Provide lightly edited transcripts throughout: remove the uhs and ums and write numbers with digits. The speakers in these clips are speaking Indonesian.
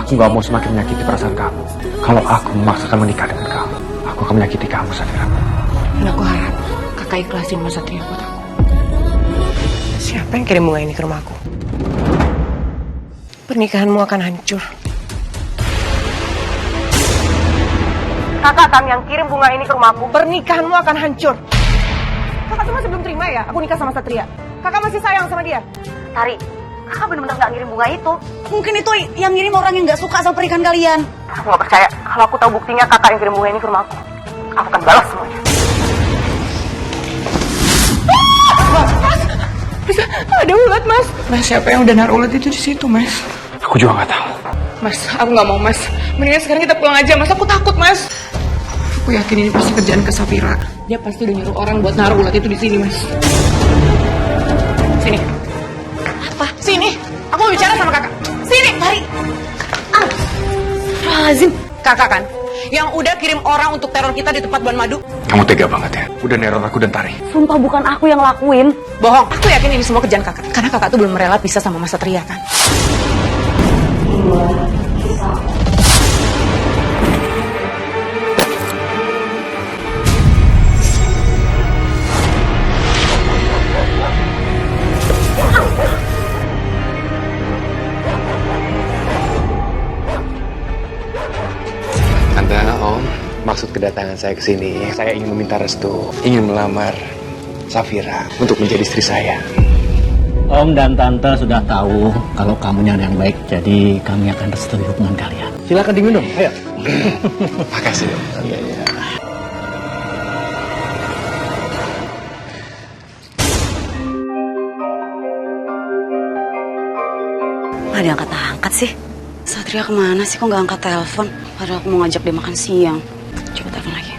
Aku gak mau semakin menyakiti perasaan kamu. Kalau aku memaksakan menikah dengan kamu, aku akan menyakiti kamu, Safira. Dan aku harap kakak ikhlasin Mas Satria buat aku. Siapa yang kirim bunga ini ke rumahku? Pernikahanmu akan hancur. Kakak kami yang kirim bunga ini ke rumahku. Pernikahanmu akan hancur. Kakak tuh masih belum terima ya aku nikah sama Satria? Kakak masih sayang sama dia? Tari, kakak benar-benar nggak ngirim bunga itu. Mungkin itu yang ngirim orang yang nggak suka sama pernikahan kalian. Aku nggak percaya. Kalau aku tahu buktinya kakak yang kirim bunga ini ke rumahku, aku akan balas semuanya. Mas, ada ulat, Mas. Mas, siapa yang udah naruh ulat itu di situ, Mas? Aku juga gak tahu. Mas, aku nggak mau, Mas. Mendingan sekarang kita pulang aja, Mas. Aku takut, Mas. Aku yakin ini pasti kerjaan ke Safira. Dia pasti udah nyuruh orang buat naruh ulat itu di sini, Mas. Sini. Apa? Sini. Aku mau bicara sama kakak. Sini. Tari. Lazim. Kakak kan? Yang udah kirim orang untuk teror kita di tempat Buan Madu. Kamu tega banget ya. Udah neror aku dan Tari. Sumpah bukan aku yang lakuin. Bohong. Aku yakin ini semua kerjaan kakak. Karena kakak tuh belum rela pisah sama Mas Satria kan. Tante, Om, maksud kedatangan saya ke sini, saya ingin meminta restu, ingin melamar Safira untuk menjadi istri saya. Om dan Tante sudah tahu kalau kamu yang baik, jadi kami akan restui hubungan kalian. Silakan diminum, ayo. Makasih, Om. Iya, iya. Nggak diangkat-angkat sih. Satria kemana sih kok nggak angkat telepon? Padahal aku mau ngajak dia makan siang. Coba telepon lagi.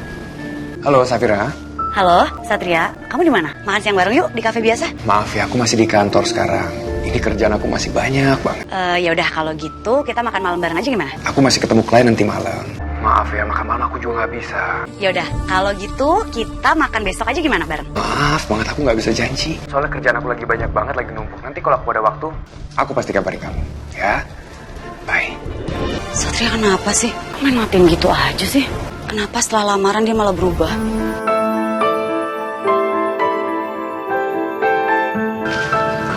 Halo, Safira. Halo, Satria. Kamu di mana? Makan siang bareng yuk di kafe biasa. Maaf ya, aku masih di kantor sekarang. Ini kerjaan aku masih banyak banget. Ya udah kalau gitu kita makan malam bareng aja gimana? Aku masih ketemu klien nanti malam. Maaf ya, makan malam aku juga nggak bisa. Ya udah kalau gitu kita makan besok aja gimana bareng? Maaf banget, aku nggak bisa janji. Soalnya kerjaan aku lagi banyak banget, lagi numpuk. Nanti kalau aku ada waktu, aku pasti kabarin kamu. Ya, bye. Satria kenapa sih? Main matiin gitu aja sih? Kenapa setelah lamaran dia malah berubah?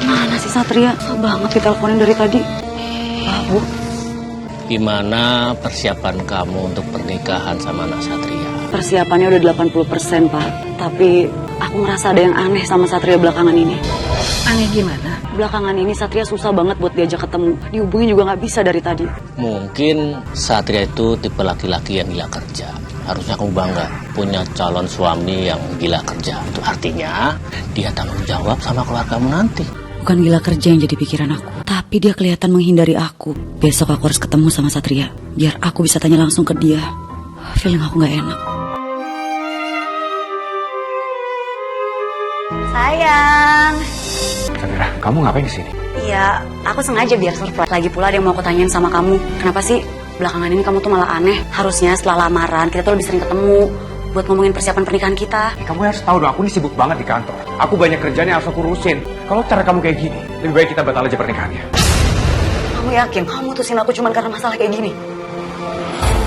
Kemana sih Satria? Susah banget diteleponin dari tadi. Bu. Gimana persiapan kamu untuk pernikahan sama anak Satria? Persiapannya udah 80% Pak. Tapi aku ngerasa ada yang aneh sama Satria belakangan ini. Aneh gimana? Belakangan ini Satria susah banget buat diajak ketemu. Dihubungi juga nggak bisa dari tadi. Mungkin Satria itu tipe laki-laki yang gila kerja. Harusnya kamu bangga punya calon suami yang gila kerja. Itu artinya dia tanggung jawab sama keluargamu nanti. Bukan gila kerja yang jadi pikiran aku, tapi dia kelihatan menghindari aku. Besok aku harus ketemu sama Satria, biar aku bisa tanya langsung ke dia. Feeling aku gak enak. Sayang. Safira, kamu ngapain di sini? Iya, aku sengaja biar surprise. Lagi pula ada yang mau aku tanyain sama kamu. Kenapa sih belakangan ini kamu tuh malah aneh? Harusnya setelah lamaran kita tuh lebih sering ketemu buat ngomongin persiapan pernikahan kita. Kamu harus tahu dong, aku ini sibuk banget di kantor. Aku banyak kerjaan yang harus aku urusin. Kalau cara kamu kayak gini, lebih baik kita batal aja pernikahannya. Kamu yakin kamu mutusin aku cuma karena masalah kayak gini?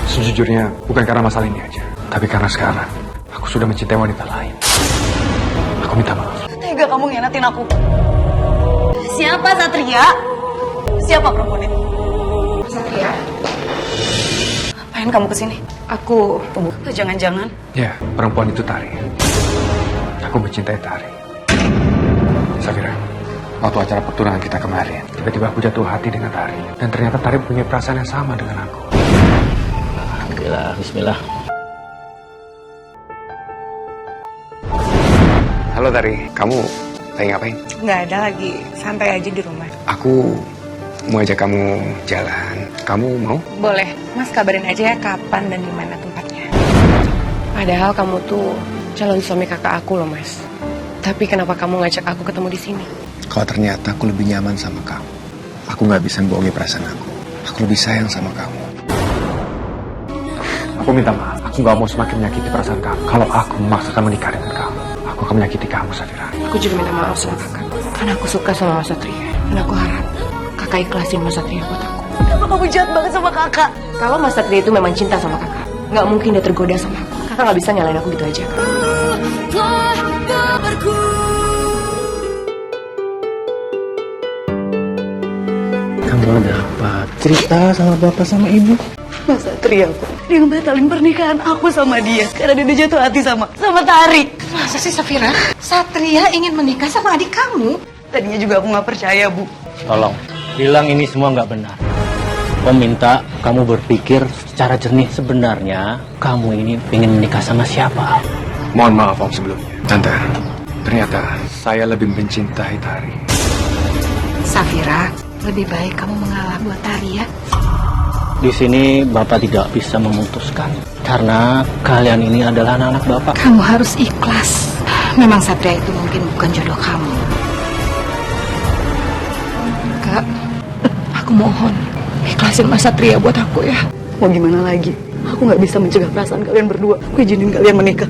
Sejujurnya, bukan karena masalah ini aja. Tapi karena sekarang, aku sudah mencintai wanita lain. Aku minta maaf. Tega kamu ngianatin aku. Siapa Satria? Siapa perempuan itu? Satria, Ngapain kamu kesini? aku... Jangan-jangan. Ya, perempuan itu Tari. Aku mencintai Tari. Safira, waktu acara pertunangan kita kemarin, tiba-tiba aku jatuh hati dengan Tari. Dan ternyata Tari punya perasaan yang sama dengan aku. Alhamdulillah, bismillah. Halo Tari, kamu lagi ngapain? Nggak ada, lagi santai aja di rumah. Aku mau ajak kamu jalan. Kamu mau? Boleh, Mas kabarin aja ya kapan dan di mana tempatnya. Padahal kamu tuh calon suami kakak aku loh, Mas. Tapi kenapa kamu ngajak aku ketemu di sini? Kalau ternyata aku lebih nyaman sama kamu, aku nggak bisa bohongi perasaan aku. Aku lebih sayang sama kamu. Aku minta maaf. Aku nggak mau semakin menyakiti perasaan kamu. Kalau aku memaksakan menikah dengan kamu, aku akan menyakiti kamu, Safira. Aku juga minta maaf sama kakak. Karena aku suka sama Mas Satria. Dan aku harap kakak ikhlasin Mas Satria buat aku. Kenapa kamu jahat banget sama kakak? Kalau Mas Satria itu memang cinta sama kakak, nggak mungkin dia tergoda sama aku. Kakak nggak bisa nyalain aku gitu aja. Kamu ada apa? Cerita sama bapak sama ibu. Mas Satria, dia ngebatalin pernikahan aku sama dia karena dia udah jatuh hati sama Tari. Masa sih Safira? Satria ingin menikah sama adik kamu? Tadinya juga aku nggak percaya, Bu. Tolong, bilang ini semua nggak benar. Om minta kamu berpikir secara jernih. Sebenarnya kamu ini pengen menikah sama siapa? Mohon maaf Om sebelumnya. Tante, ternyata saya lebih mencintai Tari. Safira, lebih baik kamu mengalah buat Tari ya. Di sini bapak tidak bisa memutuskan karena kalian ini adalah anak-anak bapak. Kamu harus ikhlas. Memang Satria itu mungkin bukan jodoh kamu. Kak, aku mohon ikhlasin Mas Satria buat aku ya. Mau gimana lagi? Aku nggak bisa mencegah perasaan kalian berdua. Aku izinin kalian menikah.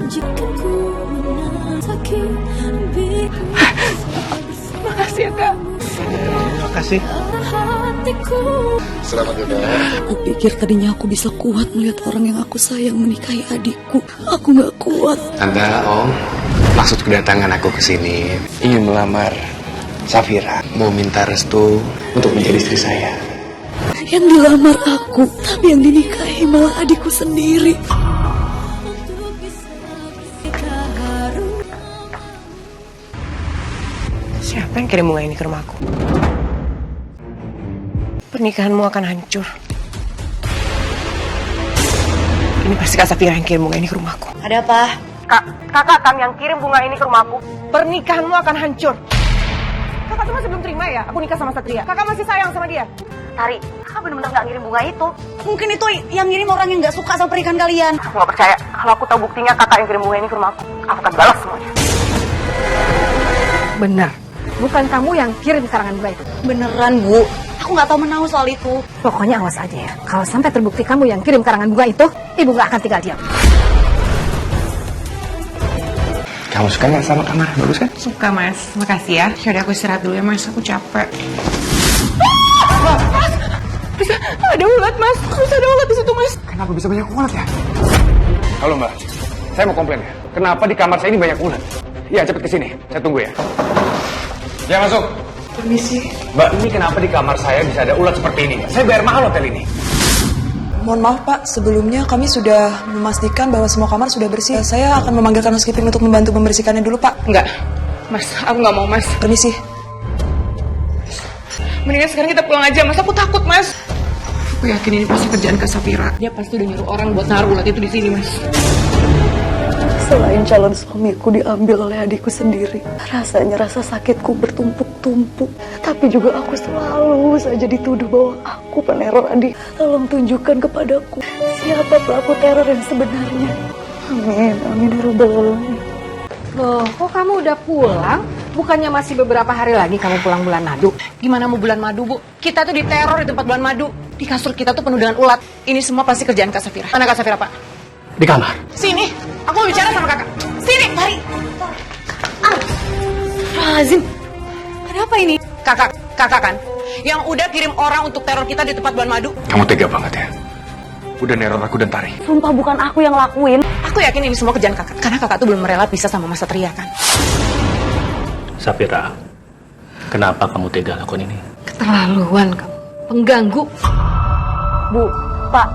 Makasih ya Kak. Terima kasih. Aku pikir tadinya aku bisa kuat melihat orang yang aku sayang menikahi adikku. Aku nggak kuat. Tante, Om, maksud kedatangan aku ke sini ingin melamar Safira, mau minta restu untuk menjadi istri saya. Yang dilamar aku, tapi yang dinikahi malah adikku sendiri. Siapa yang kirim bunga ini ke rumahku? Pernikahanmu akan hancur. Ini pasti Kak Safira yang kirim bunga ini ke rumahku. Ada apa? Kakak kan yang kirim bunga ini ke rumahku. Pernikahanmu akan hancur. Kakak tuh masih belum terima ya aku nikah sama Satria. Kakak masih sayang sama dia. Tari, kakak benar-benar nggak ngirim bunga itu. Mungkin itu yang ngirim orang yang nggak suka sama pernikahan kalian. Aku gak percaya. Kalau aku tahu buktinya kakak yang kirim bunga ini ke rumahku, aku akan balas semuanya. Benar. Bukan kamu yang kirim karangan bunga itu. Beneran, Bu. Aku nggak tahu menahu soal itu. Pokoknya awas aja ya. Kalau sampai terbukti kamu yang kirim karangan bunga itu, ibu nggak akan tinggal diam. Kamu suka nggak sama kamar? Bagus kan? Suka mas, makasih ya. Yaudah aku istirahat dulu ya mas, aku capek. Bisa ada ulat mas, bisa ada ulat di situ mas. Kenapa bisa banyak ulat ya? Halo Mbak, saya mau komplain ya. Kenapa di kamar saya ini banyak ulat? Iya, cepet kesini, saya tunggu ya. Ya masuk. Permisi. Mbak, ini kenapa di kamar saya bisa ada ulat seperti ini? Mbak? Saya bayar mahal hotel ini. Mohon maaf Pak, sebelumnya kami sudah memastikan bahwa semua kamar sudah bersih. Saya akan memanggilkan housekeeping untuk membantu membersihkannya dulu Pak. Enggak, mas, aku nggak mau mas. Permisi. Mendingan sekarang kita pulang aja mas, aku takut mas. Aku yakin ini pasti kerjaan Kak Safira. Dia pasti udah nyuruh orang buat naruh ulat itu di sini mas. Selain calon suamiku diambil oleh adikku sendiri, rasanya rasa sakitku bertumpuk-tumpuk. Tapi juga aku selalu saja dituduh bahwa aku peneror adik. Tolong tunjukkan kepadaku siapa pelaku teror yang sebenarnya. Amin, amin ya rabbal alamin. Loh, kok kamu udah pulang? Bukannya masih beberapa hari lagi kamu pulang bulan madu? Gimana mau bulan madu bu? Kita tuh diteror di tempat bulan madu. Di kasur kita tuh penuh dengan ulat. Ini semua pasti kerjaan Kak Safira. Mana Kak Safira pak? Di kamar. Sini, aku mau bicara sama kakak. Sini, mari. Lazim, ada apa ini? Kakak kan? Yang udah kirim orang untuk teror kita di tempat bulan madu. Kamu tega banget ya. Udah neror aku dan Tari. Sumpah bukan aku yang lakuin. Aku yakin ini semua kerjaan kakak. Karena kakak tuh belum rela pisah sama Mas Satria kan. Safira, kenapa kamu tega lakukan ini? Keterlaluan kamu. Pengganggu. Bu, Pak,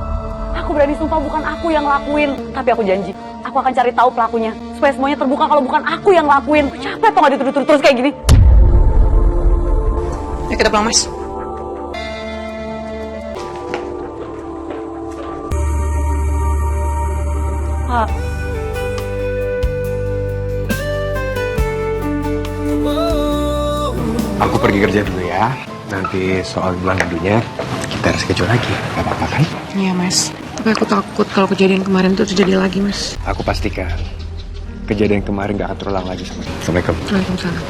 aku berani sumpah bukan aku yang lakuin. Tapi aku janji, aku akan cari tahu pelakunya. Supaya semuanya terbuka kalau bukan aku yang lakuin. Aku capek tau gak dituduh terus kayak gini. Ya kita pulang mas. Pak, Aku pergi kerja dulu ya. Nanti soal bulan madunya kita reschedule lagi. Gak apa-apa kan? Iya mas. Tapi aku takut kalau kejadian kemarin tuh terjadi lagi mas. Aku pastikan kejadian kemarin gak akan terulang lagi sama kita. Assalamualaikum. Waalaikumsalam.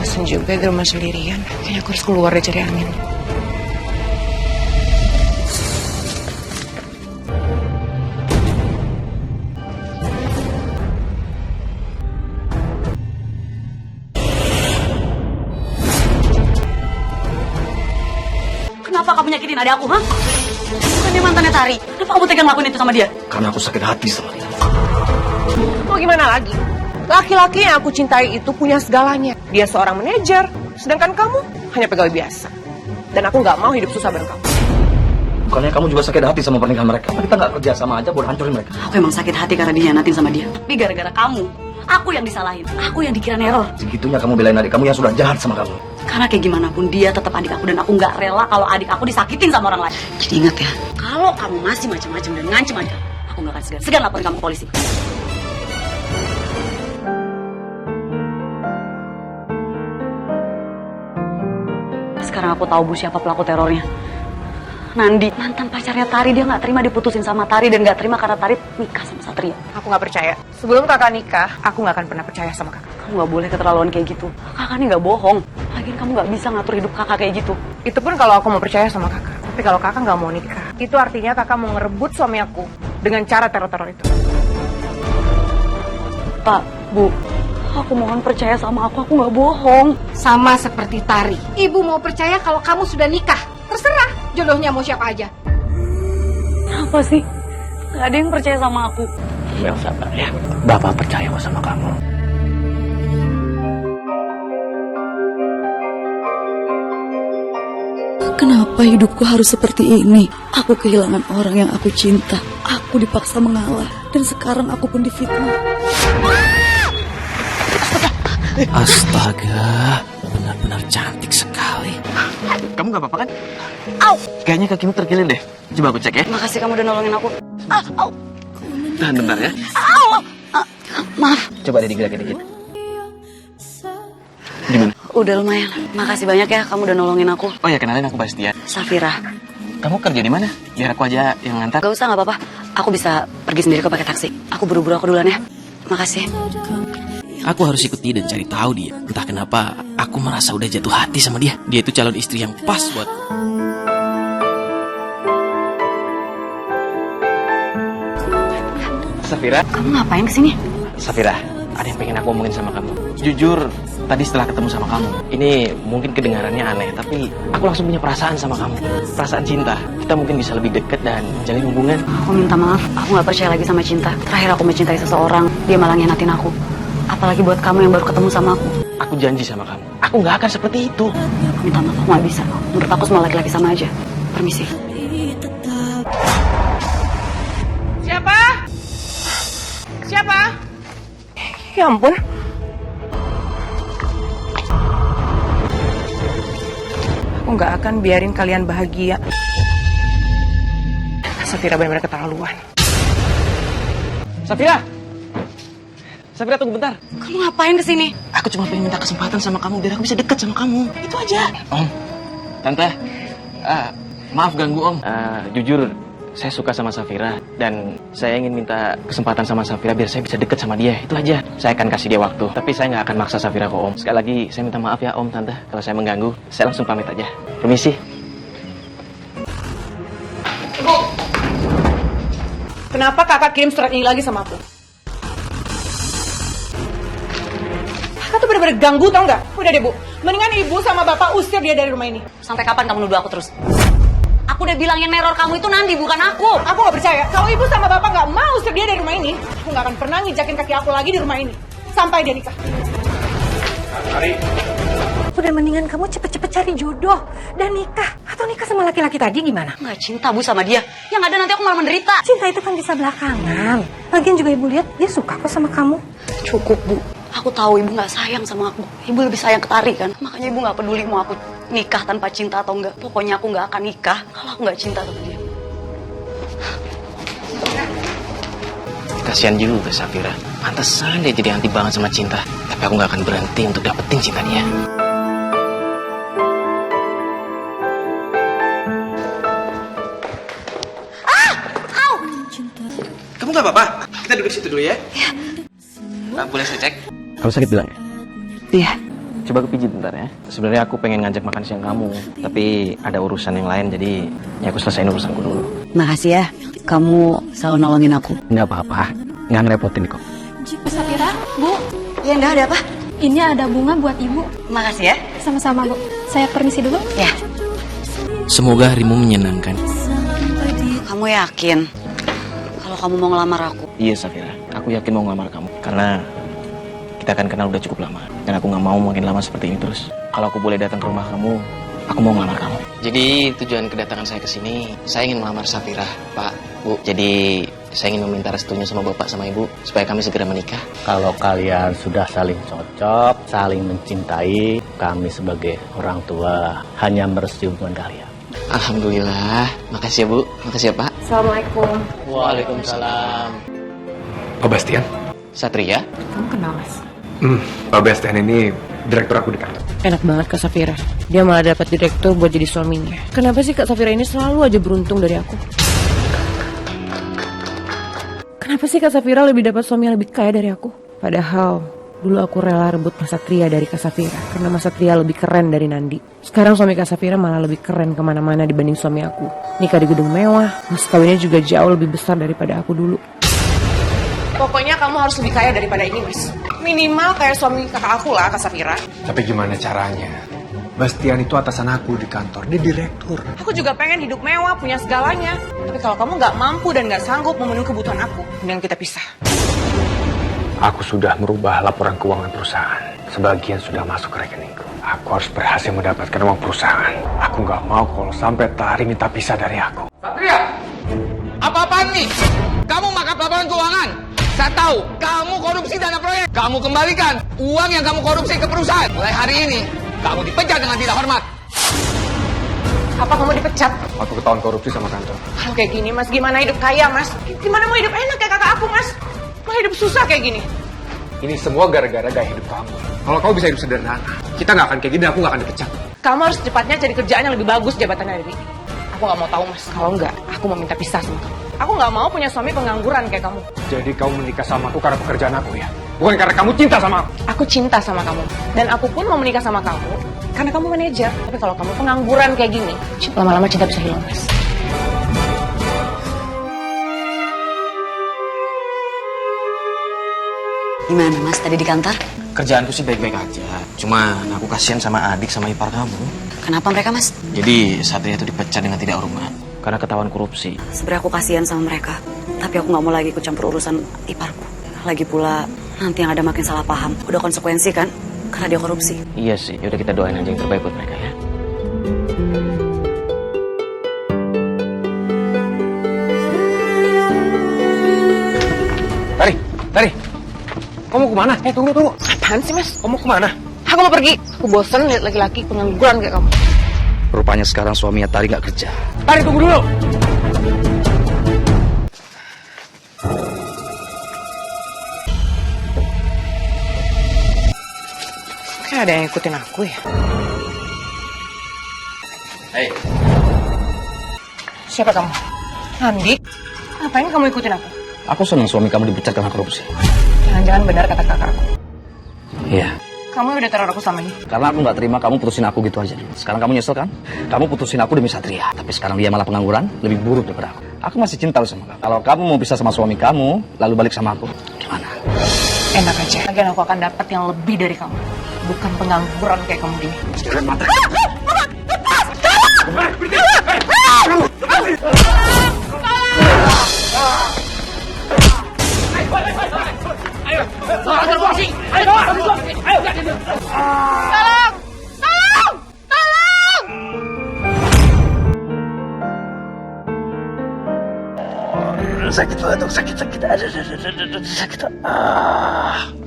Bosan juga di rumah sendirian. Kayaknya aku harus keluar deh cari angin. kenapa adik aku, hah? Bukannya mantannya Tari. Kenapa kamu tega ngelakuin itu sama dia? Karena aku sakit hati sama dia. Mau gimana lagi? Laki-laki yang aku cintai itu punya segalanya. Dia seorang manajer, sedangkan kamu hanya pegawai biasa. Dan aku nggak mau hidup susah bareng kamu. Bukannya kamu juga sakit hati sama pernikahan mereka? Kita nggak kerja sama aja buat hancurin mereka. Aku emang sakit hati karena dihianatin sama dia. Tapi gara-gara kamu, aku yang disalahin. Aku yang dikira neror. Segitunya kamu belain adik kamu yang sudah jahat sama kamu. Karena kayak gimana pun dia tetap adik aku dan aku nggak rela kalau adik aku disakitin sama orang lain. Jadi ingat ya, kalau kamu masih macam-macam dan ngancem adik aku nggak akan segan laporin kamu ke polisi. Sekarang aku tahu Bu siapa pelaku terornya. Nandi, mantan pacarnya Tari. Dia nggak terima diputusin sama Tari dan nggak terima karena Tari nikah sama Satria. Aku nggak percaya. Sebelum kakak nikah, aku nggak akan pernah percaya sama kakak. Kamu nggak boleh keterlaluan kayak gitu. Kakak ini nggak bohong. Lagian kamu nggak bisa ngatur hidup kakak kayak gitu. Itu pun kalau aku mau percaya sama kakak. Tapi kalau kakak nggak mau nikah, itu artinya kakak mau ngerebut suami aku dengan cara teror-teror itu. Pak, Bu, aku mohon percaya sama aku nggak bohong. Sama seperti Tari. Ibu mau percaya kalau kamu sudah nikah. Terserah jodohnya mau siapa aja. Apa sih? Gak ada yang percaya sama aku. Yang sabar ya. Bapak percaya kok sama kamu. Kenapa hidupku harus seperti ini? Aku kehilangan orang yang aku cinta. Aku dipaksa mengalah. Dan sekarang aku pun difitnah. Astaga, benar-benar cantik sekali. Kamu gak apa-apa kan? Au! Kayaknya kakimu terkilir deh. Coba aku cek ya. Makasih kamu udah nolongin aku. Au! Tahan bentar ya. Au! Maaf. Coba deh digerakin dikit. Gimana? Udah lumayan. Makasih banyak ya kamu udah nolongin aku. Oh ya, kenalin aku Bastian. Safira. Kamu kerja di mana? Biar aku aja yang ngantar. Gak usah, gak apa-apa. Aku bisa pergi sendiri kok pakai taksi. Aku buru-buru aku duluan ya. Makasih. Aku harus ikuti dan cari tahu dia. Entah kenapa aku merasa udah jatuh hati sama dia. Dia itu calon istri yang pas buat. Safira. Kamu ngapain kesini? Safira, ada yang pengen aku omongin sama kamu. Jujur, tadi setelah ketemu sama kamu, ini mungkin kedengarannya aneh, tapi aku langsung punya perasaan sama kamu. Perasaan cinta. Kita mungkin bisa lebih dekat dan jalin hubungan. Aku minta maaf. Aku gak percaya lagi sama cinta. Terakhir aku mencintai seseorang, dia malah ngianatin aku. Apalagi buat kamu yang baru ketemu sama aku. Aku janji sama kamu, aku nggak akan seperti itu. Aku minta maaf, aku gak bisa. Menurut aku semua laki-laki sama aja. Permisi. Siapa? Siapa? Ya ampun. Aku nggak akan biarin kalian bahagia. Safira benar-benar keterlaluan. Safira! Safira, tunggu bentar. Kamu ngapain kesini? Aku cuma pengen minta kesempatan sama kamu biar aku bisa dekat sama kamu. Itu aja. Om, Tante, maaf ganggu Om. Jujur, saya suka sama Safira dan saya ingin minta kesempatan sama Safira biar saya bisa dekat sama dia. Itu aja. Saya akan kasih dia waktu. Tapi saya nggak akan maksa Safira kok Om. Sekali lagi saya minta maaf ya Om, Tante. Kalau saya mengganggu, saya langsung pamit aja. Permisi. Ibu, kenapa kakak kirim surat ini lagi sama aku? Kakak tuh bener-bener ganggu tau nggak? Udah deh Bu, mendingan ibu sama bapak usir dia dari rumah ini. Sampai kapan kamu nuduh aku terus? Aku udah bilang yang neror kamu itu Nandi, bukan aku. Aku nggak percaya. Kalau ibu sama bapak nggak mau usir dia dari rumah ini, aku nggak akan pernah nginjakin kaki aku lagi di rumah ini sampai dia nikah. Udah mendingan kamu cepet-cepet cari jodoh dan nikah. Atau nikah sama laki-laki tadi gimana? Nggak cinta Bu sama dia. Yang ada nanti aku malah menderita. Cinta itu kan bisa belakangan. Lagian juga ibu lihat dia suka kok sama kamu. Cukup Bu. Aku tahu ibu nggak sayang sama aku. Ibu lebih sayang ke Tari kan. Makanya ibu nggak peduli mau aku nikah tanpa cinta atau enggak. Pokoknya aku nggak akan nikah kalau aku nggak cinta sama dia. Kasihan juga Safira. Pantesan dia jadi anti banget sama cinta. Tapi aku nggak akan berhenti untuk dapetin cinta dia. Kamu nggak apa-apa? Kita duduk situ dulu ya. Boleh saya cek? Kamu sakit bilang ya? Iya. Coba aku pijit bentar ya. Sebenarnya aku pengen ngajak makan siang kamu, tapi ada urusan yang lain, jadi ya aku selesaiin urusanku dulu. Makasih ya. Kamu selalu nolongin aku. Nggak apa-apa, nggak ngerepotin kok. Safira, Bu, Ya enggak ada apa? ini ada bunga buat Ibu. Makasih ya. Sama-sama, Bu. Saya permisi dulu. Ya. Semoga harimu menyenangkan. Kamu yakin kalau kamu mau ngelamar aku? Iya Safira, aku yakin mau ngelamar kamu. Karena kita akan kenal udah cukup lama. Dan aku gak mau makin lama seperti ini terus. Kalau aku boleh datang ke rumah kamu, aku mau ngelamar kamu. Jadi tujuan kedatangan saya ke sini, saya ingin melamar Safira, Pak, Bu. Jadi saya ingin meminta restunya sama Bapak sama Ibu supaya kami segera menikah. Kalau kalian sudah saling cocok, saling mencintai, kami sebagai orang tua hanya merestui hubungan kalian. Alhamdulillah, makasih ya Bu, makasih ya Pak. Assalamualaikum. Waalaikumsalam. Pak Bastian? Satria? Kamu kenal Mas? Pak Bastian ini direktur aku di kantor. Enak banget Kak Safira. Dia malah dapat direktur buat jadi suaminya. Kenapa sih Kak Safira ini selalu aja beruntung dari aku? Kenapa sih Kak Safira lebih dapat suami yang lebih kaya dari aku? Padahal dulu aku rela rebut Mas Satria dari Kak Safira karena Mas Satria lebih keren dari Nandi. Sekarang suami Kak Safira malah lebih keren kemana-mana dibanding suami aku. Nikah di gedung mewah, mas kawinnya juga jauh lebih besar daripada aku dulu. Pokoknya kamu harus lebih kaya daripada ini, Mas. Minimal kayak suami kakak aku lah, Kak Safira. Tapi gimana caranya? Bastian itu atasan aku di kantor, dia direktur. Aku juga pengen hidup mewah, punya segalanya. Tapi kalau kamu nggak mampu dan nggak sanggup memenuhi kebutuhan aku, mending kita pisah. Aku sudah merubah laporan keuangan perusahaan. Sebagian sudah masuk ke rekeningku. Aku harus berhasil mendapatkan uang perusahaan. Aku nggak mau kalau sampai Tari minta pisah dari aku. Satria, apa-apaan nih? Kamu makan laporan keuangan. Saya tahu, kamu korupsi dana proyek. Kamu kembalikan uang yang kamu korupsi ke perusahaan. Mulai hari ini, kamu dipecat dengan tidak hormat. Apa kamu dipecat? Aku ketahuan korupsi sama kantor. Kalau kayak gini, Mas, gimana hidup kaya, Mas? Gimana mau hidup enak kayak kakak aku, Mas? Mau hidup susah kayak gini? Ini semua gara-gara gaya hidup kamu. Kalau kamu bisa hidup sederhana, kita nggak akan kayak gini, aku nggak akan dipecat. Kamu harus cepatnya cari kerjaan yang lebih bagus jabatannya dari ini. Aku nggak mau tahu, Mas. Kalau nggak, aku mau minta pisah sama kamu. Aku nggak mau punya suami pengangguran kayak kamu. Jadi kamu menikah sama aku karena pekerjaan aku ya? Bukan karena kamu cinta sama aku? Aku cinta sama kamu. Dan aku pun mau menikah sama kamu karena kamu manajer. Tapi kalau kamu pengangguran kayak gini, lama-lama cinta bisa hilang, Mas. Gimana Mas tadi di kantor? Kerjaanku sih baik-baik aja. Cuma aku kasihan sama adik sama ipar kamu. Kenapa mereka Mas? Jadi Satria itu dipecat dengan tidak hormat karena ketahuan korupsi. Sebenarnya aku kasihan sama mereka. Tapi aku nggak mau lagi ikut campur urusan iparku. Lagi pula nanti yang ada makin salah paham. Udah konsekuensi kan? Karena dia korupsi. Iya sih, yaudah kita doain aja yang terbaik buat mereka ya. Tari, kamu kemana? Tunggu. Apaan sih, Mas? Kamu kemana? Aku mau pergi. Aku bosen lihat laki-laki pengangguran kayak kamu. Rupanya sekarang suaminya Tari nggak kerja. Tari, tunggu dulu. Kayak ada yang ikutin aku ya. Hei, Siapa kamu? Nandi? Ngapain kamu ikutin aku? Aku senang suami kamu dipecat karena korupsi. Jangan-jangan benar kata kakak aku. Iya. Kamu udah teror aku sama ini. Karena aku nggak terima kamu putusin aku gitu aja. Sekarang kamu nyesel kan? Kamu putusin aku demi Satria. Tapi sekarang dia malah pengangguran, lebih buruk daripada aku. Aku masih cinta sama kamu. Kalau kamu mau pisah sama suami kamu, lalu balik sama aku, gimana? Enak aja. Lagian aku akan dapat yang lebih dari kamu. Bukan pengangguran kayak kamu gini.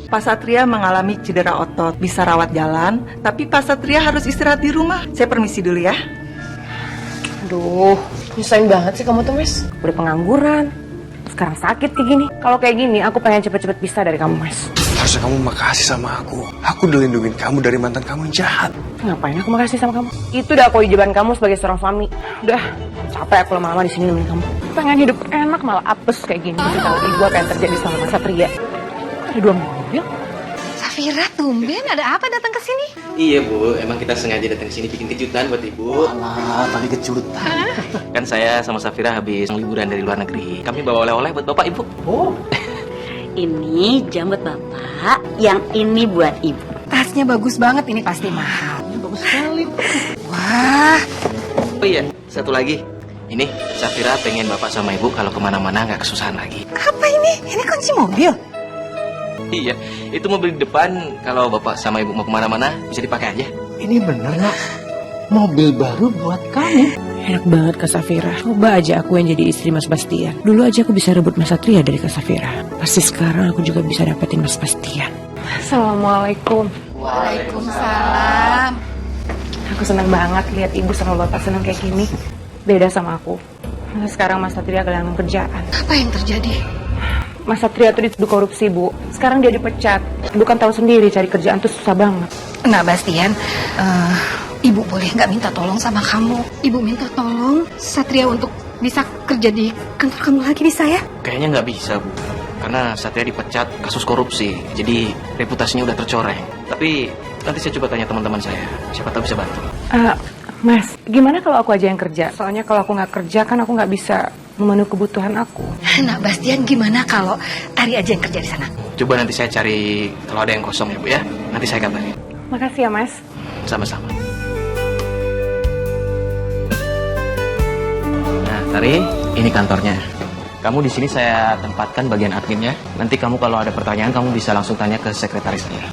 Pak Satria mengalami cedera otot, bisa rawat jalan, tapi Pak Satria harus istirahat di rumah. Saya permisi dulu ya. Aduh, nyusahin banget sih kamu tuh, Mas. Udah pengangguran, sekarang sakit kayak gini. Kalau kayak gini, aku pengen cepet-cepet pisah dari kamu, Mas. Harusnya kamu makasih sama aku. Aku udah lindungin kamu dari mantan kamu yang jahat. Ngapain aku makasih sama kamu? Itu udah kewajiban kamu sebagai seorang suami. Udah, capek aku lama-lama di sini nemenin kamu. Pengen hidup enak malah apes kayak gini. Kasih tahu ibu apa yang terjadi sama Mas Satria. Ada 2 mobil. Safira, tumben ada apa datang ke sini? Iya Bu, emang kita sengaja datang ke sini bikin kejutan buat Ibu. Alah, tadi kejutan. Kan saya sama Safira habis liburan dari luar negeri. Kami bawa oleh-oleh buat Bapak Ibu. Oh. Ini jam buat Bapak, yang ini buat Ibu. Tasnya bagus banget, ini pasti mahal. Bagus sekali. Wah, Oh iya, satu lagi. Ini, Safira pengen bapak sama ibu kalau kemana-mana nggak kesusahan lagi. Apa ini? Ini kunci mobil. Iya, itu mobil di depan. Kalau bapak sama ibu mau kemana-mana bisa dipakai aja. Ini bener nak, mobil baru buat kamu. Enak banget Kak Safira. Coba aja aku yang jadi istri Mas Bastian. Dulu aja aku bisa rebut Mas Satria dari Kak Safira. Pasti sekarang aku juga bisa dapetin Mas Bastian. Assalamualaikum. Waalaikumsalam. Aku senang banget lihat ibu sama bapak senang kayak gini. Beda sama aku. Sekarang Mas Satria kehilangan pekerjaan. Apa yang terjadi? Mas Satria tuh dituduh korupsi, Bu. Sekarang dia dipecat. Ibu kan tahu sendiri cari kerjaan tuh susah banget. Enggak, Bastian. Ibu boleh nggak minta tolong sama kamu? Ibu minta tolong Satria untuk bisa kerja di kantor kamu lagi, bisa ya? Kayaknya nggak bisa, Bu. Karena Satria dipecat kasus korupsi. Jadi reputasinya udah tercoreng. Tapi nanti saya coba tanya teman-teman saya. Siapa tahu bisa bantu. Mas, gimana kalau aku aja yang kerja? Soalnya kalau aku nggak kerja kan aku nggak bisa memenuhi kebutuhan aku. Nah, Bastian, gimana kalau Tari aja yang kerja di sana? Coba nanti saya cari kalau ada yang kosong ya, Bu ya. Nanti saya kabarin. Makasih ya, Mas. Sama-sama. Nah, Tari, ini kantornya. Kamu di sini saya tempatkan bagian adminnya. Nanti kamu kalau ada pertanyaan kamu bisa langsung tanya ke sekretaris saya.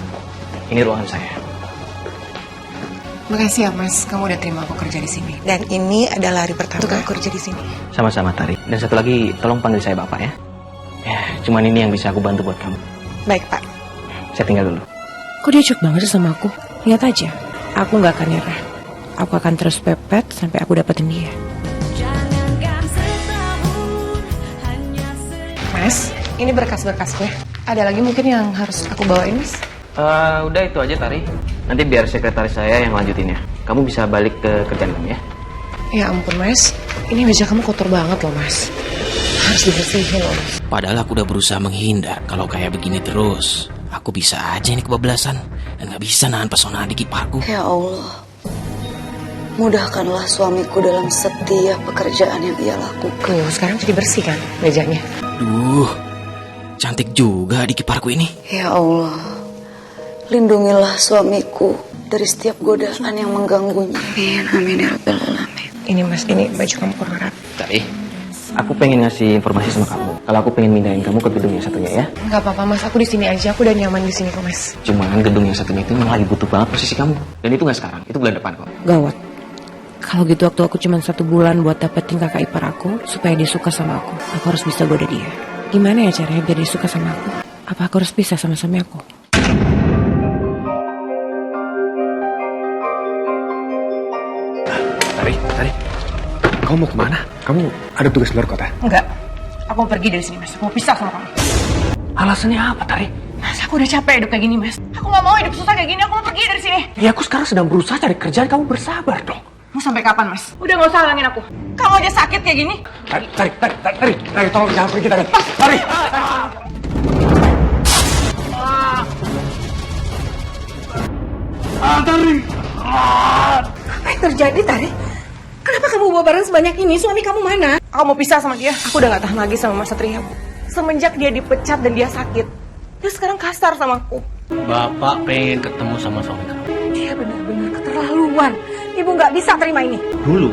Ini ruangan saya. Makasih ya, Mas. Kamu udah terima aku kerja di sini. Dan ini adalah hari pertama aku kerja di sini. Sama-sama, Tari. Dan satu lagi, tolong panggil saya Bapak ya. Ya, cuman ini yang bisa aku bantu buat kamu. Baik, Pak. Saya tinggal dulu. Kok dia cuek banget sih sama aku? Lihat aja, aku nggak akan nyerah. Aku akan terus pepet sampai aku dapetin dia. Mas, ini berkas-berkasnya. Ada lagi mungkin yang harus aku bawain, Mas? Udah itu aja, Tari. Nanti biar sekretaris saya yang lanjutinnya. Kamu bisa balik ke kerjaan kamu ya. Ya ampun, Mas. Ini meja kamu kotor banget loh, Mas. Harus dibersihin loh. Padahal aku udah berusaha menghindar. Kalau kayak begini terus, aku bisa aja ini kebablasan. Dan gak bisa nahan pesona adik iparku. Ya Allah, mudahkanlah suamiku dalam setiap pekerjaan yang ia lakukan. Sekarang jadi bersih kan mejanya? Duh, cantik juga adik iparku ini. Ya Allah, lindungilah suamiku dari setiap godaan yang mengganggunya. Amin, amin ya Rabbal Alamin. Ini Mas, ini baju kamu kurang rapi. Tari, aku pengen ngasih informasi sama kamu. Kalau aku pengen mindahin kamu ke gedung yang satunya ya. Nggak apa-apa, Mas. Aku di sini aja. Aku udah nyaman di sini kok, Mas. Cuman gedung yang satunya itu memang lagi butuh banget posisi kamu. Dan itu nggak sekarang, itu bulan depan kok. Gawat. Kalau gitu waktu aku cuma 1 bulan buat dapetin kakak ipar aku supaya dia suka sama aku. Aku harus bisa goda dia. Gimana ya caranya biar dia suka sama aku? Apa aku harus pisah sama suami aku? Tari, kamu mau kemana? Kamu ada tugas luar kota? Enggak. Aku mau pergi dari sini, Mas. Aku mau pisah sama kamu. Alasannya apa, Tari? Mas, aku udah capek hidup kayak gini, Mas. Aku nggak mau hidup susah kayak gini. Aku mau pergi dari sini. Ya aku sekarang sedang berusaha cari kerjaan, kamu bersabar dong. Mau sampai kapan, Mas? Udah nggak usah halangin aku. Kamu aja sakit kayak gini. Tari, tolong jangan pergi, Tari. Tari! Tari! Apa yang terjadi, Tari? Kenapa kamu bawa barang sebanyak ini? Suami kamu mana? Aku mau pisah sama dia. Aku udah gak tahan lagi sama Mas Satria. Semenjak dia dipecat dan dia sakit, dia sekarang kasar sama aku. Bapak pengen ketemu sama suami kamu. Dia benar-benar keterlaluan. Ibu gak bisa terima ini. Dulu,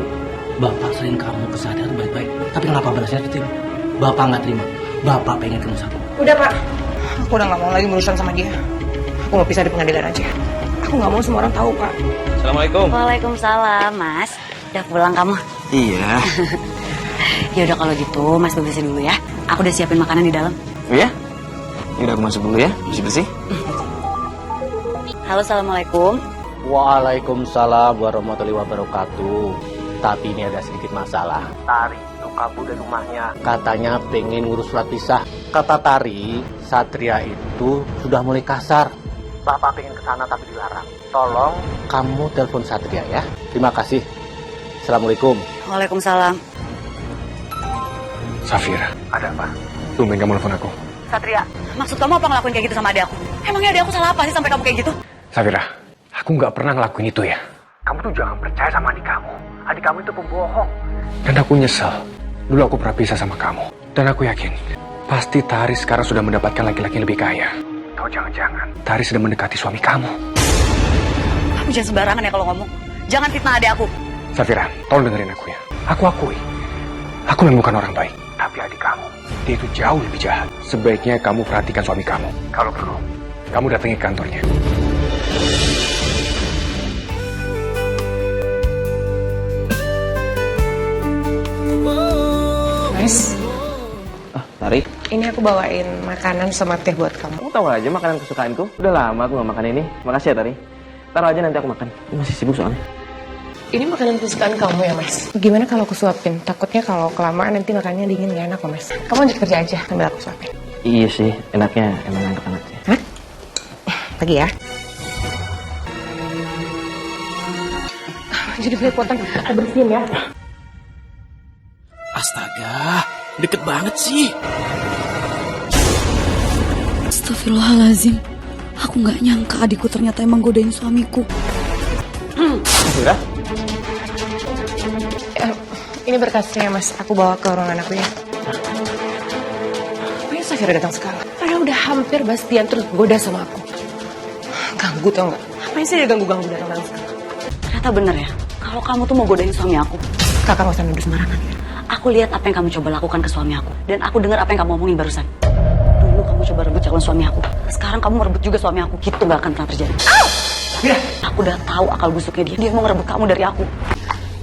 Bapak sering kamu kesadaran baik-baik. Tapi kenapa balasnya seperti ini? Bapak nggak terima. Bapak pengen ketemu sama kamu. Udah, Pak. Aku udah gak mau lagi berurusan sama dia. Aku mau pisah di pengadilan aja. Aku gak mau semua orang tahu, Pak. Assalamualaikum. Waalaikumsalam, Mas. Udah pulang kamu? Iya. Ya udah kalau gitu, Mas bebesin dulu ya. Aku udah siapin makanan di dalam. Oh ya? Yaudah aku masuk dulu ya, bersih-bersih. Halo, Assalamualaikum. Waalaikumsalam warahmatullahi wabarakatuh. Tapi ini ada sedikit masalah. Tari itu kabur dari rumahnya. Katanya pengen ngurus surat pisah. Kata Tari, Satria itu sudah mulai kasar. Bapak pengen kesana tapi dilarang. Tolong kamu telepon Satria ya. Terima kasih. Assalamualaikum. Waalaikumsalam. Safira, ada apa? Tumben kamu nelfon aku. Satria, maksud kamu apa ngelakuin kayak gitu sama adik aku? Emangnya adik aku salah apa sih sampai kamu kayak gitu? Safira, aku nggak pernah ngelakuin itu ya. Kamu tuh jangan percaya sama adik kamu. Adik kamu itu pembohong. Dan aku nyesel. Dulu aku pernah pisah sama kamu. Dan aku yakin, pasti Tari sekarang sudah mendapatkan laki-laki yang lebih kaya. Atau jangan-jangan, Tari sedang mendekati suami kamu. Kamu jangan sembarangan ya kalau ngomong. Jangan fitnah adik aku. Safira, tolong dengerin aku ya. Aku akui, aku memang bukan orang baik. Tapi adik kamu, dia itu jauh lebih jahat. Sebaiknya kamu perhatikan suami kamu. Kalau perlu, kamu datangi kantornya. Mas, Tari, ini aku bawain makanan sama teh buat kamu. kamu tahu aja makanan kesukaanku. Udah lama aku gak makan ini. Makasih ya, Tari. Taruh aja nanti aku makan. Ini masih sibuk soalnya. Ini makanan kesukaan kamu ya, Mas? Gimana kalau aku suapin? Takutnya kalau kelamaan nanti makannya dingin gak enak kok, Mas. Kamu lanjut kerja aja sambil aku suapin. Iya sih, enaknya emang anak-anak sih. Hah? Pergi ya. Jadi belepotan, aku bersihin ya. Astaga, deket banget sih. Astagfirullahaladzim. Aku gak nyangka adikku ternyata emang godain suamiku. Udah? Ini berkasnya, Mas. Aku bawa ke ruangan aku ya. Ngapain Safira datang sekarang? Padahal udah hampir Bastian terus goda sama aku. Ganggu tau gak? Ngapain sih dia ganggu-ganggu datang sekarang? Ternyata bener ya, kalau kamu tuh mau godain suami aku. Kakak gak usah nuduh sembarangan. Aku lihat apa yang kamu coba lakukan ke suami aku. Dan aku dengar apa yang kamu omongin barusan. Dulu kamu coba rebut calon suami aku. Sekarang kamu merebut juga suami aku. Gitu gak akan pernah terjadi. Aku udah tahu akal busuknya dia. Dia mau ngerebut kamu dari aku.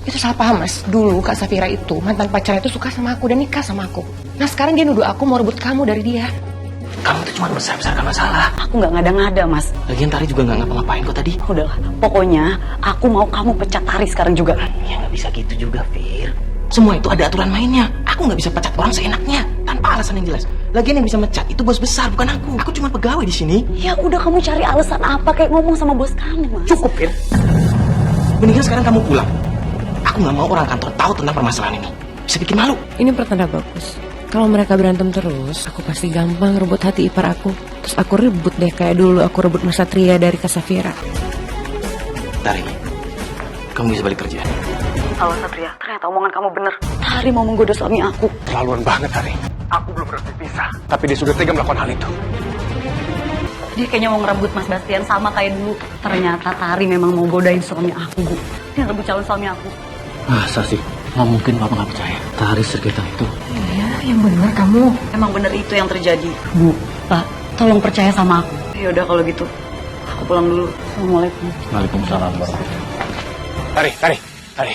Itu salah paham, Mas. Dulu Kak Safira itu, mantan pacarnya itu suka sama aku dan nikah sama aku. Nah sekarang dia nuduh aku mau rebut kamu dari dia. Kamu tuh cuma besar-besarkan masalah. Aku gak ngada-ngada, Mas. Lagian Tari juga gak ngapa-ngapain kok tadi. Udahlah, pokoknya aku mau kamu pecat Tari sekarang juga. Ya gak bisa gitu juga, Fir. Semua itu ada aturan mainnya. Aku gak bisa pecat orang seenaknya tanpa alasan yang jelas. Lagian yang bisa mecat itu bos besar, bukan aku. Aku cuma pegawai di sini. Ya udah, kamu cari alasan apa kayak ngomong sama bos kamu, Mas. Cukup, Fir. Mendingan sekarang kamu pulang. Aku gak mau orang kantor tahu tentang permasalahan ini. Bisa bikin malu. Ini pertanda bagus. Kalau mereka berantem terus, aku pasti gampang rebut hati ipar aku. Terus aku rebut deh kayak dulu aku rebut Mas Satria dari Kak Safira. Tari, kamu bisa balik kerja. Halo Satria, ternyata omongan kamu bener. Tari mau menggoda suami aku. Terlaluan banget, Tari. Aku belum berani pisah. Tapi dia sudah tega melakukan hal itu. Dia kayaknya mau ngerebut Mas Bastian sama kayak dulu. Ternyata Tari memang mau godain suami aku, Bu. Dia ngerebut calon suami aku. Masa sih? Nggak mungkin Papa nggak percaya. Tari sekitar itu. Iya, yang bener kamu. Emang bener itu yang terjadi. Bu, Pak, tolong percaya sama aku. Ya udah kalau gitu, aku pulang dulu. Assalamualaikum. Waalaikumsalam. Tari.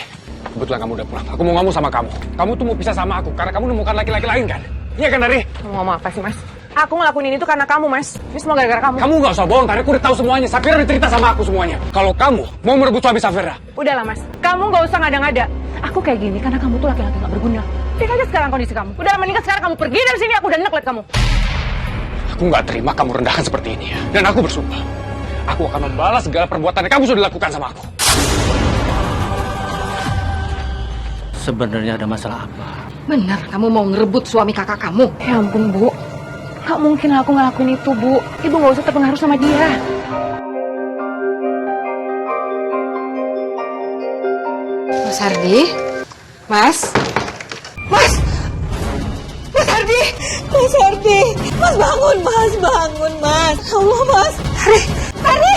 Kebetulan kamu udah pulang. Aku mau ngomong sama kamu. Kamu tuh mau pisah sama aku karena kamu nemukan laki-laki lain kan? Iya kan, Tari? Kamu ngomong apa sih, Mas? Aku ngelakuin ini tuh karena kamu, Mas. Ini semua gara-gara kamu. Kamu nggak usah bohong, Tari. Aku udah tahu semuanya. Safira udah cerita sama aku semuanya. Kalau kamu mau merebut suami Safira. Udahlah, Mas. Kamu nggak usah ngada-ngada. Aku kayak gini karena kamu tuh laki-laki nggak berguna. Cek aja sekarang kondisi kamu. Udah mendingan sekarang kamu pergi dari sini. Aku udah neglect kamu. Aku nggak terima kamu rendahkan seperti ini ya. Dan aku bersumpah, aku akan membalas segala perbuatan yang kamu sudah lakukan sama aku. Sebenarnya ada masalah apa? Benar, kamu mau ngerebut suami kakak kamu. Ya ampun, Bu. Gak mungkin aku ngelakuin itu, Bu. Ibu nggak usah terpengaruh sama dia. Mas Ardi? Mas? Mas Ardi! Mas bangun, Mas. Ya Allah, Mas. Tari!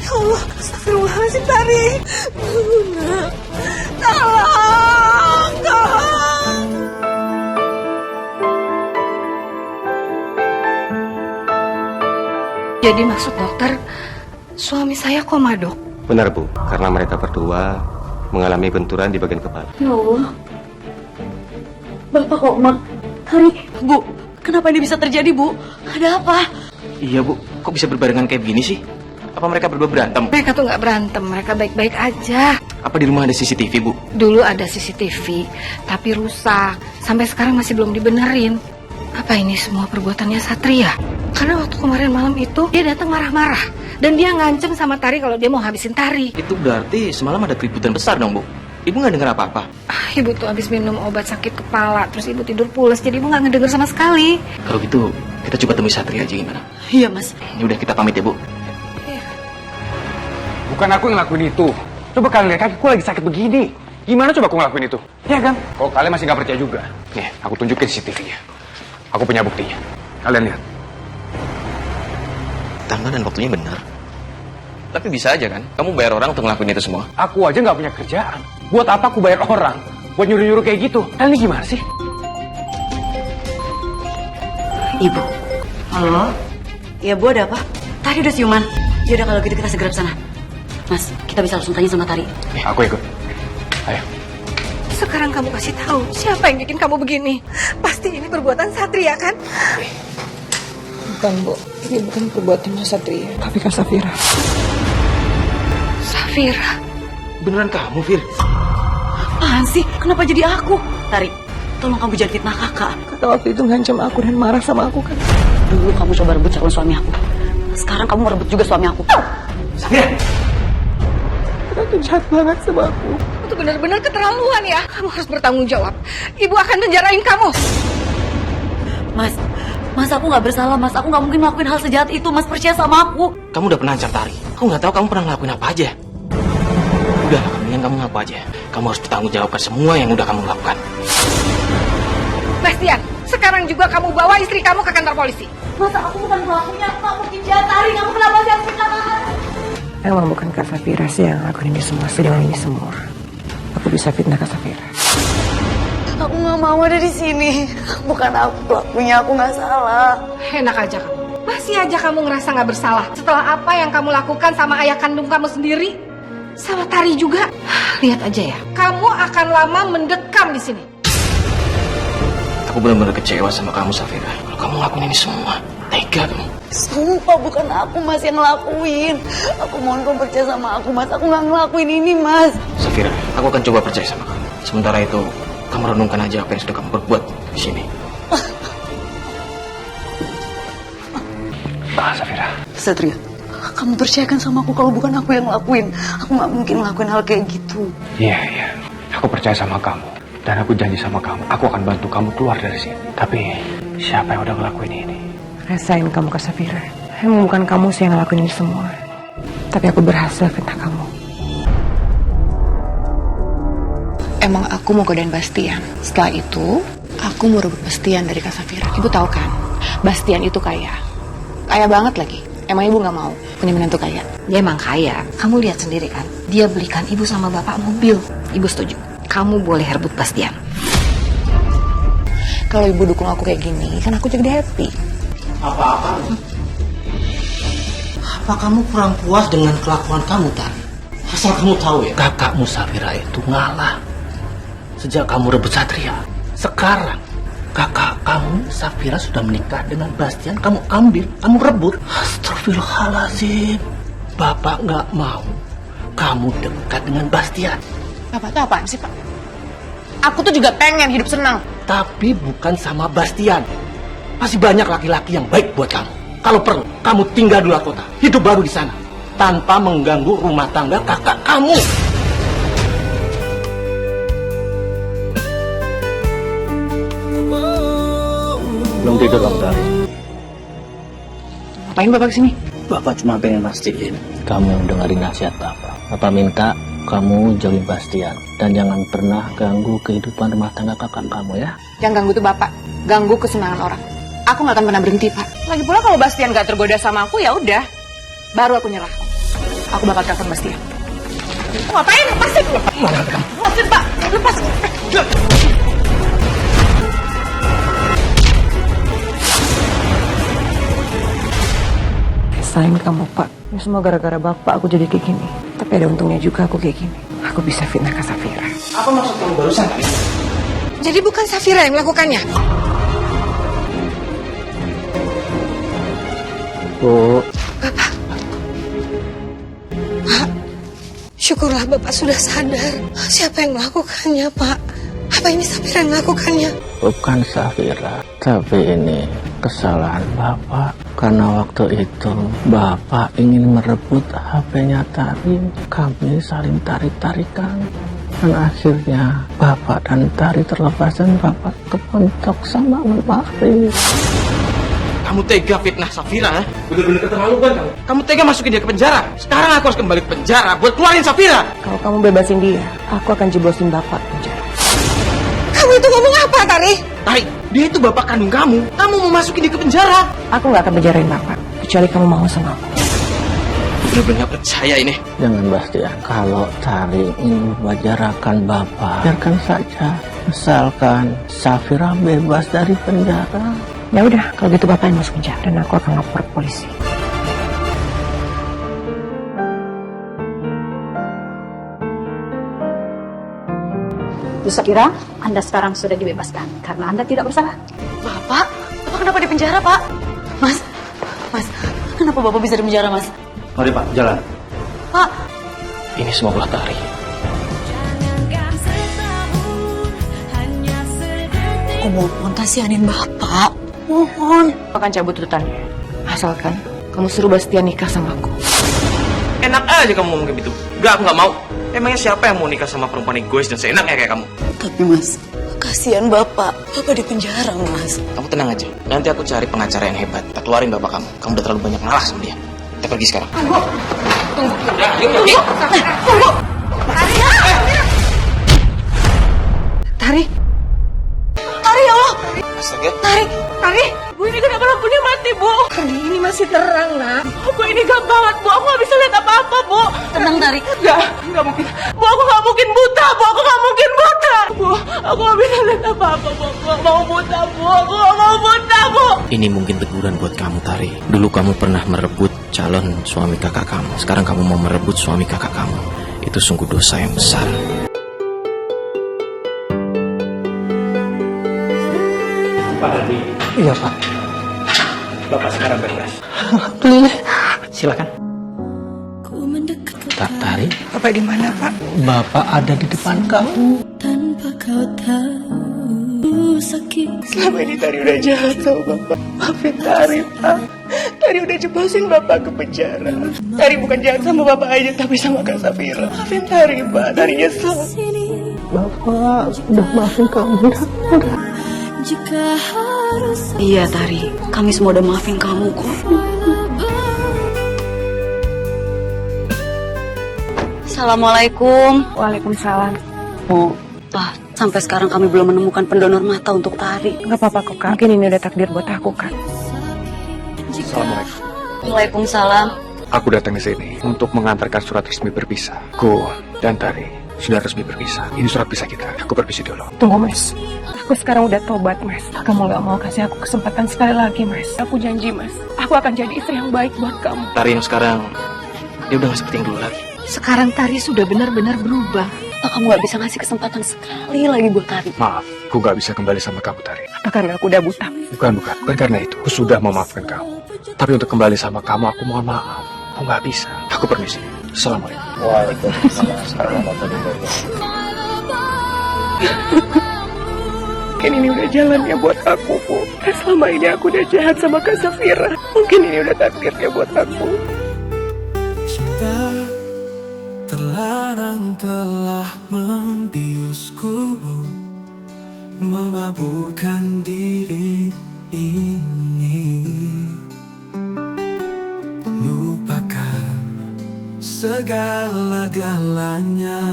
Ya Allah, astagfirullahaladzim, Tari. Bangun, Nak. Tolong! Jadi maksud dokter, suami saya koma, Dok? Benar, Bu. Karena mereka berdua mengalami benturan di bagian kepala. Ya Allah. Bapak kok, Mak? Tari, Bu, kenapa ini bisa terjadi, Bu? Ada apa? Iya, Bu. Kok bisa berbarengan kayak begini sih? Apa mereka berdua berantem? Mereka tuh nggak berantem, mereka baik-baik aja. Apa di rumah ada CCTV, Bu? Dulu ada CCTV, tapi rusak. Sampai sekarang masih belum dibenerin. Apa ini semua perbuatannya Satria? Karena waktu kemarin malam itu, dia datang marah-marah. Dan dia ngancem sama Tari kalau dia mau habisin Tari. Itu berarti semalam ada keributan besar dong, Bu. Ibu nggak dengar apa-apa? Ibu tuh habis minum obat sakit kepala, terus ibu tidur pules, jadi ibu nggak ngedenger sama sekali. Kalau gitu, kita coba temui Satria aja gimana? Iya, Mas. Ini udah kita pamit ya, Bu. Bukan aku yang ngelakuin itu. Coba kalian lihat kakiku lagi sakit begini. Gimana coba aku ngelakuin itu? Ya kan? Kalau kalian masih nggak percaya juga, nih aku tunjukin CCTV-nya. Aku punya buktinya. Kalian lihat. Tanggal dan waktunya benar. Tapi bisa aja kan? Kamu bayar orang untuk ngelakuin itu semua? Aku aja nggak punya kerjaan. Buat apa aku bayar orang? Buat nyuruh-nyuruh kayak gitu? Kalian ini gimana sih? Ibu. Halo? Iya, Bu, ada apa? Tari udah siuman. Yaudah kalau gitu kita segera ke sana. Mas, kita bisa langsung tanya sama Tari. Aku ikut. Ayo. Sekarang kamu kasih tahu siapa yang bikin kamu begini. Pasti ini perbuatan Satria kan? Bukan, Bu. Ini bukan perbuatan Mas Satria, tapi Kak Safira. Safira? Beneran kamu, Fir? Apaan sih? Kenapa jadi aku? Tari, tolong kamu jangan fitnah kakak. Kakak waktu itu ngancam aku dan marah sama aku kan. Dulu kamu coba rebut calon suami aku. Sekarang kamu merebut juga suami aku. Safira! Kakak tuh jahat banget sama aku. Itu benar-benar keterlaluan ya. Kamu harus bertanggung jawab. Ibu akan penjarain kamu. Mas, aku nggak bersalah, Mas. Aku nggak mungkin ngelakuin hal sejahat itu. Mas, percaya sama aku. Kamu udah pernah ancam Tari. Aku nggak tahu kamu pernah ngelakuin apa aja. Udah, mendingan kamu ngaku aja. Kamu harus bertanggung jawabkan semua yang udah kamu lakukan. Bastian, sekarang juga kamu bawa istri kamu ke kantor polisi. Mas, aku bukan pelakunya. Aku nggak mungkin jahat, Tari. Kamu kenapa sih aku kakak? Emang bukan Kak Safira sih yang ngelakuin ini semua, sedang ini semua. Aku bisa fitnah Kak Safira. Aku nggak mau ada di sini. Bukan aku pelakunya, aku nggak salah. Enak aja kamu. Masih aja kamu ngerasa nggak bersalah. Setelah apa yang kamu lakukan sama ayah kandung kamu sendiri, sama Tari juga. Lihat aja ya, kamu akan lama mendekam di sini. Aku benar-benar kecewa sama kamu, Safira. Kalau kamu ngelakuin ini semua, tega kamu. Sumpah bukan aku, Mas, yang ngelakuin. Aku mohon kau percaya sama aku, Mas. Aku nggak ngelakuin ini, Mas. Safira, aku akan coba percaya sama kamu. Sementara itu, kamu renungkan aja apa yang sudah kamu perbuat di sini. Safira. Satria, kamu percayakan sama aku kalau bukan aku yang ngelakuin. Aku nggak mungkin ngelakuin hal kayak gitu. Iya. Aku percaya sama kamu. Dan aku janji sama kamu, aku akan bantu kamu keluar dari sini. Tapi, siapa yang udah ngelakuin ini? Rasain kamu Kak Safira. Emang bukan kamu sih yang ngelakuin ini semua. Tapi aku berhasil fitnah kamu. Emang aku mau godain Bastian. Setelah itu, aku mau rebut Bastian dari Kak Safira. Ibu tahu kan, Bastian itu kaya. Kaya banget lagi. Emang ibu gak mau punya menantu kaya? Dia emang kaya. Kamu lihat sendiri kan, dia belikan ibu sama bapak mobil. Ibu setuju. Kamu boleh rebut Bastian. Kalau ibu dukung aku kayak gini, kan aku jadi happy. Apa kamu kurang puas dengan kelakuan kamu, Tari? Asal kamu tahu ya, kakakmu Safira itu ngalah sejak kamu rebut Satria. Sekarang kakak kamu Safira sudah menikah dengan Bastian, kamu ambil, kamu rebut. Astagfirullahaladzim. Bapak nggak mau kamu dekat dengan Bastian. Bapak tuh apaan sih, Pak? Aku tuh juga pengen hidup senang. Tapi bukan sama Bastian. Masih banyak laki-laki yang baik buat kamu. Kalau perlu, kamu tinggal di luar kota, hidup baru di sana, tanpa mengganggu rumah tangga kakak kamu. Belum tidur kamu, Tari? Ngapain Bapak kesini? Bapak cuma pengen mastiin kamu dengerin nasihat Bapak. Bapak minta kamu jauhin Bastian dan jangan pernah ganggu kehidupan rumah tangga kakak kamu ya. Yang ganggu tuh Bapak, ganggu kesenangan orang. Aku nggak akan pernah berhenti, Pak. Lagi pula kalau Bastian nggak tergoda sama aku, ya udah, baru aku nyerah. Aku bakal telepon Bastian. Ngapain? Lepasin! Lepasin, Pak! Lepas! Rasain kamu Pak. Ini semua gara-gara Bapak aku jadi kayak gini. Tapi ada untungnya juga aku kayak gini. Aku bisa fitnah Kak Safira. Apa maksud kamu barusan, Tari? Jadi bukan Safira yang melakukannya? Bu. Bapak. Pak, syukurlah Bapak sudah sadar. Siapa yang melakukannya, Pak? Apa ini Safira yang melakukannya? Bukan Safira, tapi ini kesalahan Bapak. Karena waktu itu Bapak ingin merebut HP-nya Tari. Kami saling tarik-tarikan. Dan akhirnya Bapak dan Tari terlepas dan Bapak kepentok sama Lemari. Kamu tega fitnah Safira, ya? Bener-bener keterlaluan kamu. Kamu tega masukin dia ke penjara. Sekarang aku harus kembali ke penjara buat keluarin Safira. Kalau kamu bebasin dia, aku akan jeblosin Bapak ke penjara. Kamu itu ngomong apa, Tari? Tari, dia itu bapak kandung kamu. Kamu mau masukin dia ke penjara. Aku nggak akan penjarain Bapak, kecuali kamu mau sama aku. bener-bener gak percaya ini. Jangan Bastian, kalau Tari ingin membajarakan Bapak, biarkan saja. Misalkan Safira bebas dari penjara. Ya udah, kalau gitu Bapak yang masuk penjara dan aku akan lapor polisi. Bu Safira, Anda sekarang sudah dibebaskan karena Anda tidak bersalah. Bapak kenapa di penjara, Pak? Mas, kenapa Bapak bisa di penjara, Mas? Mari Pak, jalan. Pak, Ini semua ulah Tari. aku mohon kasihanin Bapak. Mohon. Aku akan cabut tuntutannya. Asalkan kamu suruh Bastian nikah sama aku. Enak aja kamu ngomong kayak gitu. Enggak, aku nggak mau. Emangnya siapa yang mau nikah sama perempuan egois dan seenaknya kayak kamu? Tapi Mas, kasihan Bapak. Bapak di penjara, Mas. Kamu tenang aja. Nanti aku cari pengacara yang hebat. Kita keluarin bapak kamu. Kamu udah terlalu banyak ngalah sama dia. Kita pergi sekarang. Tunggu. Udah, ayo pergi. Tunggu. Tari, Ya Allah. Astaga. Tari, Bu, ini kenapa lampunya mati, Bu? Ini masih terang, nak. Bu, ini gak banget, Bu. Aku gak bisa lihat apa-apa, Bu. Tenang, Tari. Gak mungkin. Bu, aku gak mungkin buta, Bu. Aku gak mungkin buta. Bu, aku gak bisa lihat apa-apa, Bu. Aku gak mau buta, Bu. Aku gak mau buta, Bu. Ini mungkin teguran buat kamu, Tari. Dulu kamu pernah merebut calon suami kakak kamu. Sekarang kamu mau merebut suami kakak kamu. Itu sungguh dosa yang besar. Pak Hadi. Iya Pak. Bapak sekarang bebas. Alhamdulillah. Silakan. Tari, Bapak di mana, Pak? Bapak ada di depan kamu. Tanpa kau tahu sakit. Selama ini Tari udah jahat sama Bapak. Maafin Tari, Pak. Tari udah jebasin Bapak ke penjara. Tari bukan jahat sama Bapak aja, tapi sama Kak Safira. Maafin Tari, Pak. Tari nyesel. Bapak udah maafin kamu. Udah. Iya, Tari. Kami semua udah maafin kamu kok. Assalamualaikum. Waalaikumsalam. Bu, Pak, sampai sekarang kami belum menemukan pendonor mata untuk Tari. Gak apa-apa kok, Kak. Mungkin ini udah takdir buat aku, Kak. Assalamualaikum. Waalaikumsalam. Aku datang ke sini untuk mengantarkan surat resmi berpisah. Ku dan Tari sudah resmi berpisah. Ini surat pisah kita. Aku permisi dulu. Tunggu, Mas. Aku sekarang udah tobat, Mas. Kamu gak mau kasih aku kesempatan sekali lagi, Mas. Aku janji, Mas. Aku akan jadi istri yang baik buat kamu. Tari yang sekarang, dia udah gak seperti yang dulu lagi. Sekarang Tari sudah benar-benar berubah. Pak, kamu gak bisa ngasih kesempatan sekali lagi buat Tari. Maaf, aku gak bisa kembali sama kamu, Tari. Apa karena aku udah buta? Bukan karena itu. Aku sudah memaafkan kamu. Tapi untuk kembali sama kamu, aku mohon maaf. Aku gak bisa. Aku permisi. Assalamualaikum. Waalaikumsalam. Mungkin ini udah jalannya buat aku, Bu. Selama ini aku udah jahat sama Kak Safira. Mungkin ini udah takdirnya buat aku. Terlarang telah membiusku, memabukkan diri ini. Lupakan segala-galanya.